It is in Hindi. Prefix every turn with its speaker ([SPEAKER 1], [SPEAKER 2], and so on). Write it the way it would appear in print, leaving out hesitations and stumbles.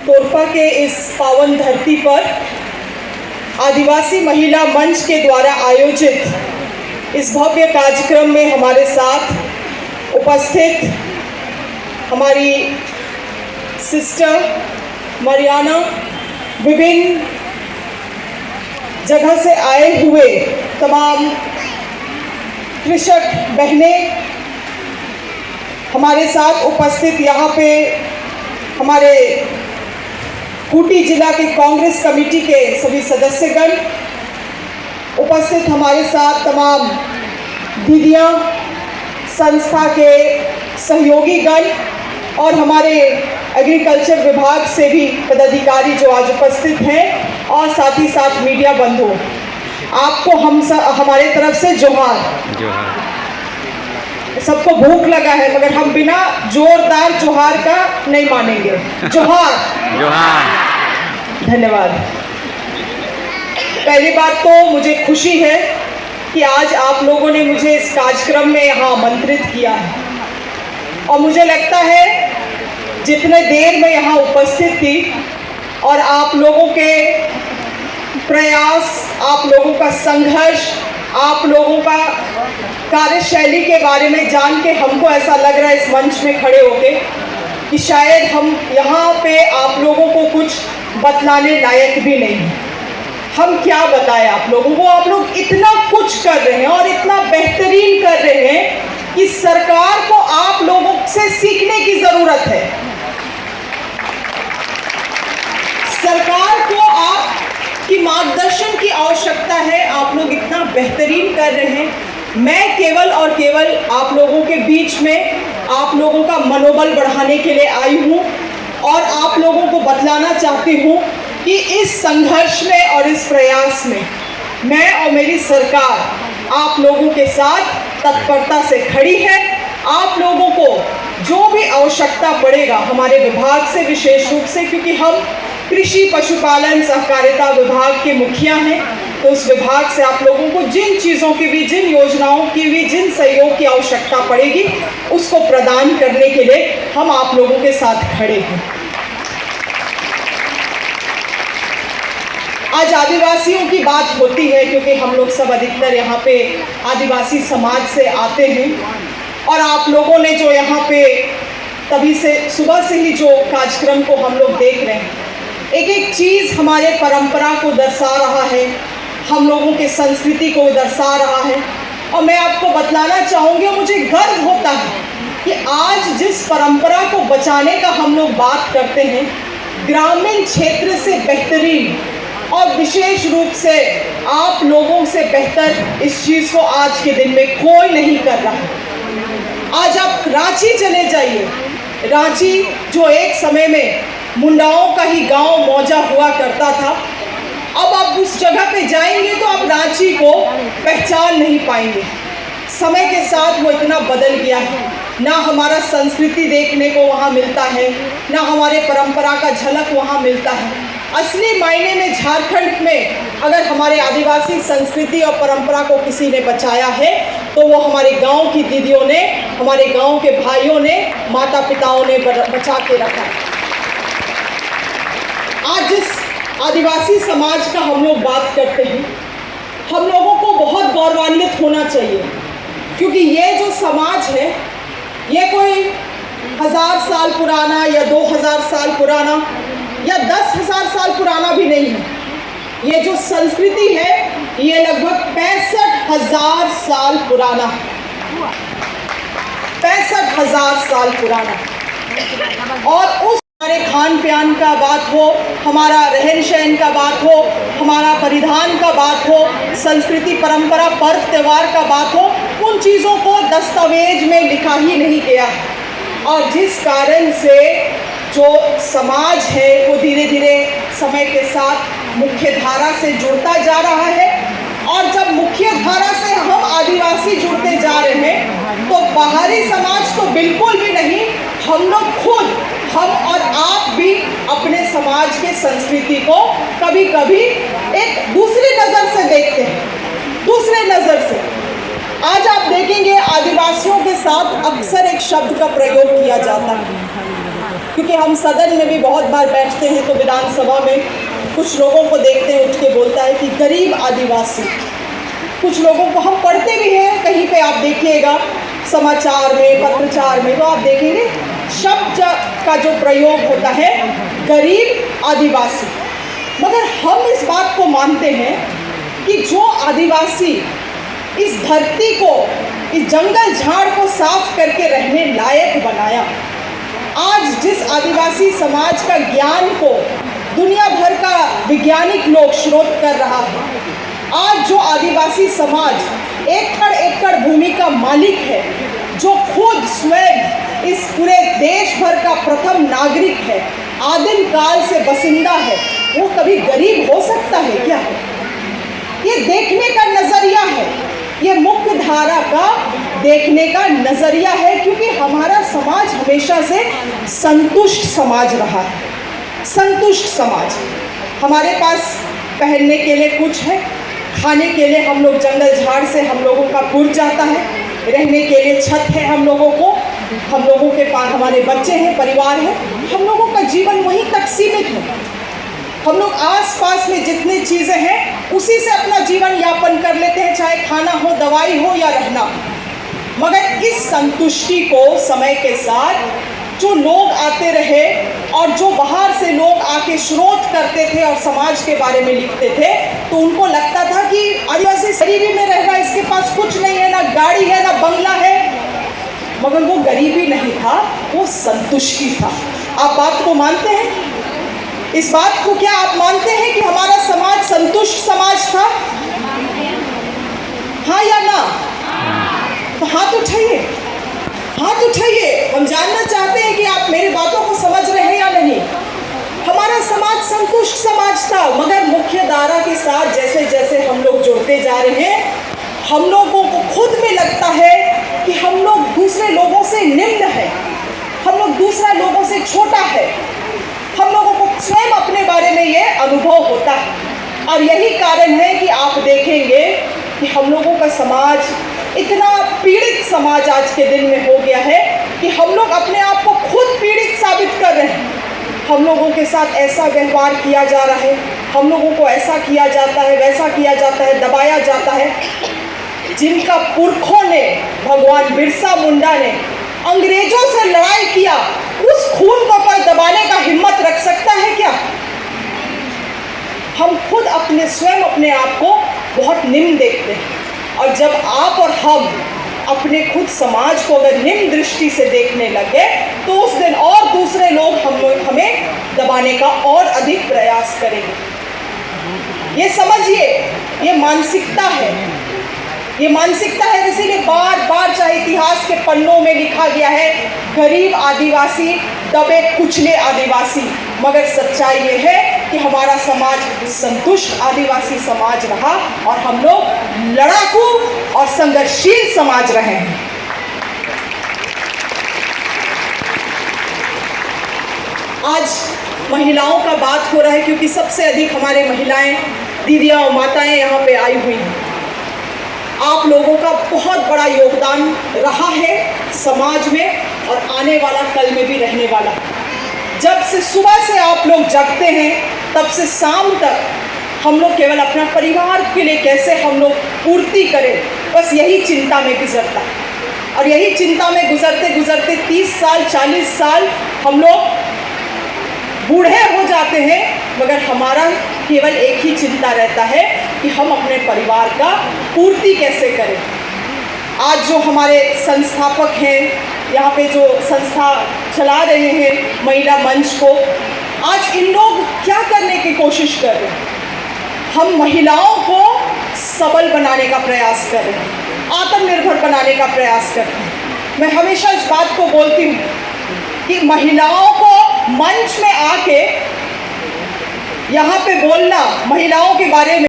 [SPEAKER 1] तोरपा के इस पावन धरती पर आदिवासी महिला मंच के द्वारा आयोजित इस भव्य कार्यक्रम में हमारे साथ उपस्थित हमारी सिस्टर मरियाना, विभिन्न जगह से आए हुए तमाम कृषक बहनें हमारे साथ उपस्थित, यहाँ पे हमारे खूंटी जिला के कांग्रेस कमेटी के सभी सदस्यगण उपस्थित, हमारे साथ तमाम दीदियाँ, संस्था के सहयोगीगण और हमारे एग्रीकल्चर विभाग से भी पदाधिकारी जो आज उपस्थित हैं, और साथ ही साथ मीडिया बंधु, आपको हमारे तरफ से जोहार। सबको भूख लगा है मगर हम बिना जोरदार जोहार का नहीं मानेंगे। जोहार जोहार। धन्यवाद। पहली बात तो मुझे खुशी है कि आज आप लोगों ने मुझे इस कार्यक्रम में यहाँ आमंत्रित किया है, और मुझे लगता है जितने देर में यहाँ उपस्थित थी और आप लोगों के प्रयास, आप लोगों का संघर्ष, आप लोगों का कार्यशैली के बारे में जान के हमको ऐसा लग रहा है इस मंच में खड़े होके कि शायद हम यहाँ पे आप लोगों को कुछ बतलाने लायक भी नहीं हैं। हम क्या बताएं आप लोगों को? आप लोग इतना कुछ कर रहे हैं और इतना बेहतरीन कर रहे हैं कि सरकार को आप लोगों से सीखने की ज़रूरत है। सरकार को आपकी मार्गदर्शन की आवश्यकता है। आप लोग इतना बेहतरीन कर रहे हैं। मैं केवल और केवल आप लोगों के बीच में आप लोगों का मनोबल बढ़ाने के लिए आई हूँ, और आप लोगों को बतलाना चाहती हूँ कि इस संघर्ष में और इस प्रयास में मैं और मेरी सरकार आप लोगों के साथ तत्परता से खड़ी है। आप लोगों को जो भी आवश्यकता पड़ेगा हमारे विभाग से, विशेष रूप से क्योंकि हम कृषि पशुपालन सहकारिता विभाग के मुखिया हैं, तो उस विभाग से आप लोगों को जिन चीज़ों की भी, जिन योजनाओं की भी, जिन सहयोग की आवश्यकता पड़ेगी उसको प्रदान करने के लिए हम आप लोगों के साथ खड़े हैं। आज आदिवासियों की बात होती है क्योंकि हम लोग सब अधिकतर यहाँ पे आदिवासी समाज से आते हैं, और आप लोगों ने जो यहाँ पे तभी से सुबह से ही जो कार्यक्रम को हम लोग देख रहे हैं, एक एक चीज़ हमारे परंपरा को दर्शा रहा है, हम लोगों के संस्कृति को दर्शा रहा है। और मैं आपको बतलाना चाहूँगी, मुझे गर्व होता है कि आज जिस परंपरा को बचाने का हम लोग बात करते हैं, ग्रामीण क्षेत्र से बेहतरीन और विशेष रूप से आप लोगों से बेहतर इस चीज़ को आज के दिन में कोई नहीं कर रहा है। आज आप रांची चले जाइए, रांची जो एक समय में मुंडाओं का ही गांव मौजा हुआ करता था, अब आप उस जगह पे जाएंगे तो आप रांची को पहचान नहीं पाएंगे। समय के साथ वो इतना बदल गया है, ना हमारा संस्कृति देखने को वहाँ मिलता है, ना हमारे परंपरा का झलक वहाँ मिलता है। असली मायने में झारखंड में अगर हमारे आदिवासी संस्कृति और परंपरा को किसी ने बचाया है तो वो हमारे गांव की दीदियों ने, हमारे गांव के भाइयों ने, माता पिताओं ने बचा के रखा है। आज जिस आदिवासी समाज का हम लोग बात करते हैं, हम लोगों को बहुत गौरवान्वित होना चाहिए, क्योंकि ये जो समाज है ये कोई 1000 साल पुराना या 2000 साल पुराना या 10,000 साल पुराना भी नहीं है। ये जो संस्कृति है ये लगभग 65,000 साल पुराना है। 65,000 साल पुराना। और उस हमारे खान पान का बात हो, हमारा रहन सहन का बात हो, हमारा परिधान का बात हो, संस्कृति परंपरा पर्व त्यौहार का बात हो, उन चीज़ों को दस्तावेज में लिखा ही नहीं गया है। और जिस कारण से जो समाज है वो धीरे धीरे समय के साथ मुख्य धारा से जुड़ता जा रहा है, और जब मुख्य धारा से हम आदिवासी जुड़ते जा रहे हैं तो बाहरी समाज तो बिल्कुल भी नहीं, हम लोग खुद, हम और आप भी अपने समाज के संस्कृति को कभी कभी एक दूसरी नज़र से देखते हैं, दूसरे नज़र से। आज आप देखेंगे आदिवासियों के साथ अक्सर एक शब्द का प्रयोग किया जाता है, क्योंकि हम सदन में भी बहुत बार बैठते हैं तो विधानसभा में कुछ लोगों को देखते हैं उठ के बोलता है कि गरीब आदिवासी। कुछ लोगों को हम पढ़ते भी हैं, कहीं पे आप देखिएगा समाचार में, पत्रचार में, तो आप देखेंगे शब्द का जो प्रयोग होता है गरीब आदिवासी। मगर हम इस बात को मानते हैं कि जो आदिवासी इस धरती को, इस जंगल झाड़ को साफ करके रहने लायक बनाया, आज जिस आदिवासी समाज का ज्ञान को दुनिया भर का वैज्ञानिक लोग स्रोत कर रहा है, आज जो आदिवासी समाज एकड़ भूमि का मालिक है, जो खुद स्वयं इस पूरे देश भर का प्रथम नागरिक है, आदिम काल से बसिंदा है, वो कभी गरीब हो सकता है क्या? ये देखने का नजरिया है, ये मुख्य धारा का देखने का नजरिया है, क्योंकि हमारा समाज हमेशा से संतुष्ट समाज रहा है। संतुष्ट समाज, हमारे पास पहनने के लिए कुछ है, खाने के लिए हम लोग जंगल झाड़ से हम लोगों का पुर जाता है, रहने के लिए छत है हम लोगों को, हम लोगों के पास हमारे बच्चे हैं, परिवार है, हम लोगों का जीवन वहीं तक सीमित है। हम लोग आसपास में जितनी चीज़ें हैं उसी से अपना जीवन यापन कर लेते हैं, चाहे खाना हो, दवाई हो या रहना। मगर इस संतुष्टि को समय के साथ जो लोग आते रहे और जो बाहर से लोग आके स्रोत करते थे और समाज के बारे में लिखते थे, तो उनको लगता था कि आदिवासी गरीबी में रह रहा है, इसके पास कुछ नहीं है, ना गाड़ी है, ना बंगला है। मगर वो गरीबी नहीं था, वो संतुष्टि था। आप बात को मानते हैं? इस बात को क्या आप मानते हैं कि हमारा समाज संतुष्ट समाज था? हाँ या ना? तो हाथ उठाइए, हाथ उठाइए। हम जानना चाहते हैं कि आप मेरी बातों को समझ रहे हैं या नहीं। हमारा समाज संतुष्ट समाज था, मगर मुख्य धारा के साथ जैसे जैसे हम लोग जुड़ते जा रहे हैं, हम लोगों को खुद में लगता है कि हम लोग दूसरे लोगों से निम्न है, हम लोग दूसरे लोगों से छोटा है। हम लोगों को स्वयं अपने बारे में ये अनुभव होता है, और यही कारण है कि आप देखेंगे कि हम लोगों का समाज इतना पीड़ित समाज आज के दिन में हो गया है कि हम लोग अपने आप को खुद पीड़ित साबित कर रहे हैं। हम लोगों के साथ ऐसा व्यवहार किया जा रहा है, हम लोगों को ऐसा किया जाता है, वैसा किया जाता है, दबाया जाता है। जिनका पुरखों ने, भगवान बिरसा मुंडा ने अंग्रेजों से लड़ाई किया, उस खून को कोई दबाने का हिम्मत रख सकता है क्या? हम खुद अपने स्वयं अपने आप को बहुत निम्न देखते हैं, और जब आप और हम अपने खुद समाज को अगर निम्न दृष्टि से देखने लगे, तो उस दिन और दूसरे लोग हमें दबाने का और अधिक प्रयास करेंगे। ये समझिए, ये मानसिकता है, ये मानसिकता है। इसीलिए बार बार चाहे इतिहास के पन्नों में लिखा गया है गरीब आदिवासी, दबे कुचले आदिवासी, मगर सच्चाई ये है कि हमारा समाज संतुष्ट आदिवासी समाज रहा, और हम लोग लड़ाकू और संघर्षशील समाज रहे हैं। आज महिलाओं का बात हो रहा है, क्योंकि सबसे अधिक हमारे महिलाएं, दीदियां और माताएं यहाँ पे आई हुई हैं। आप लोगों का बहुत बड़ा योगदान रहा है समाज में, और आने वाला कल में भी रहने वाला। जब से सुबह से आप लोग जगते हैं, तब से शाम तक हम लोग केवल अपना परिवार के लिए कैसे हम लोग पूर्ति करें, बस यही चिंता में गुजरता है। और यही चिंता में गुजरते गुजरते 30 साल 40 साल हम लोग बूढ़े हो जाते हैं, मगर हमारा केवल एक ही चिंता रहता है कि हम अपने परिवार का पूर्ति कैसे करें। आज जो हमारे संस्थापक हैं, यहाँ पे जो संस्था चला रहे हैं महिला मंच को, आज इन लोग क्या करने की कोशिश कर रहे हैं? हम महिलाओं को सबल बनाने का प्रयास कर रहे हैं, आत्मनिर्भर बनाने का प्रयास कर रहे हैं। मैं हमेशा इस बात को बोलती हूँ कि महिलाओं को मंच में आके यहाँ पे बोलना महिलाओं के बारे में